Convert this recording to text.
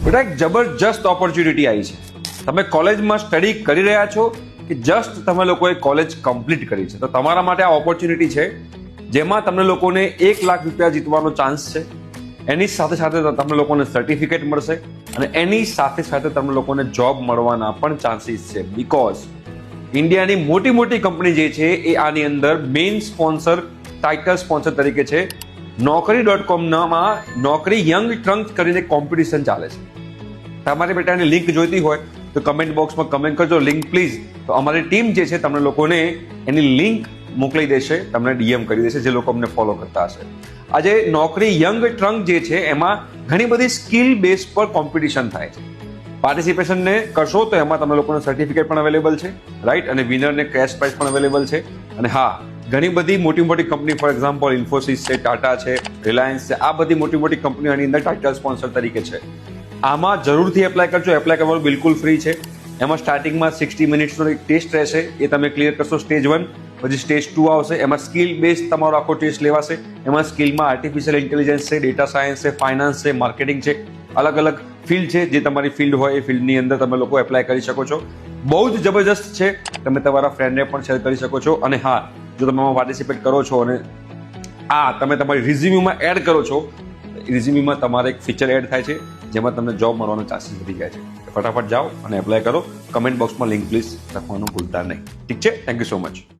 બેટા એક જબરજસ્ત ઓપોર્ચ્યુનિટી આવી છે. તમે કોલેજમાં સ્ટડી કરી રહ્યા છો કે જસ્ટ તમે લોકોએ કોલેજ કમ્પ્લીટ કરી છે, તો તમારા માટે આ ઓપોર્ચ્યુનિટી છે જેમાં તમને લોકોને 1 લાખ રૂપિયા જીતવાનો ચાન્સ છે. એની સાથે સાથે તમને લોકોને સર્ટિફિકેટ મળશે અને એની સાથે સાથે તમને લોકોને જોબ મળવાના પણ ચાન્સીસ છે. બીકોઝ ઇન્ડિયાની મોટી મોટી કંપની જે છે એ આની અંદર મેઇન સ્પોન્સર, ટાઇટલ સ્પોન્સર તરીકે છે. Naukri.com-માં નોકરી યંગ ટ્રંક કરીને કોમ્પિટિશન ચાલે છે. તમારે બેટાની લિંક જોઈતી હોય તો કમેન્ટ બોક્સમાં કમેન્ટ કરજો લિંક પ્લીઝ. તો અમારી ટીમ જે છે તમને લોકોને એની લિંક મોકલી દેશે, તમને ડીએમ કરી દેશે જે લોકો અમને ફોલો કરતા હશે. આજે નોકરી યંગ ટ્રંક જે છે એમાં ઘણી બધી સ્કિલ બેઝ પર કોમ્પિટિશન થાય છે. પાર્ટિસિપેશનને કરશો તો એમાં તમને લોકોને સર્ટિફિકેટ પણ અવેલેબલ છે, રાઈટ, અને વિનરને કેશ પ્રાઇઝ પણ અવેલેબલ છે. અને હા, ઘણી બધી મોટી મોટી કંપની, ફોર એક્ઝામ્પલ ઇન્ફોસિસ છે, ટાટા છે, રિલાયન્સ છે, આ બધી મોટી મોટી કંપનીઓ આની અંદર ટાઇટલ સ્પોન્સર તરીકે છે. આમાં જરૂરથી એપ્લાય કરજો. એપ્લાય કરવાનું બિલકુલ ફ્રી છે. એમાં સ્ટાર્ટિંગમાં 60 મિનિટ્સનો એક ટેસ્ટ રહેશે, એ તમે ક્લિયર કરશો સ્ટેજ 1, પછી સ્ટેજ 2 આવશે. એમાં સ્કિલ બેઝ તમારો આખો ટેસ્ટ લેવાશે. એમાં સ્કિલમાં આર્ટિફિશિયલ ઇન્ટેલિજન્સ છે, ડેટા સાયન્સ છે, ફાઇનાન્સ છે, માર્કેટિંગ છે, અલગ અલગ ફિલ્ડ છે. જે તમારી ફિલ્ડ હોય એ ફિલ્ડની અંદર તમે લોકો એપ્લાય કરી શકો છો. બહુ જ જબરજસ્ત છે. તમે તમારા ફ્રેન્ડને પણ શેર કરી શકો છો. અને હા, જો તમે આમાં પાર્ટિસિપેટ કરો છો અને તમે તમારી રિઝ્યુમમાં એડ કરો છો, રિઝ્યુમમાં તમારે એક ફીચર એડ થાય છે જેમાં તમને જોબ મળવાનો ચાન્સીસ વધી જાય છે. ફટાફટ જાઓ અને એપ્લાય કરો. કમેન્ટ બોક્સમાં લિંક પ્લીઝ લખવાનું ભૂલતા નહીં. ઠીક છે? Thank you so much.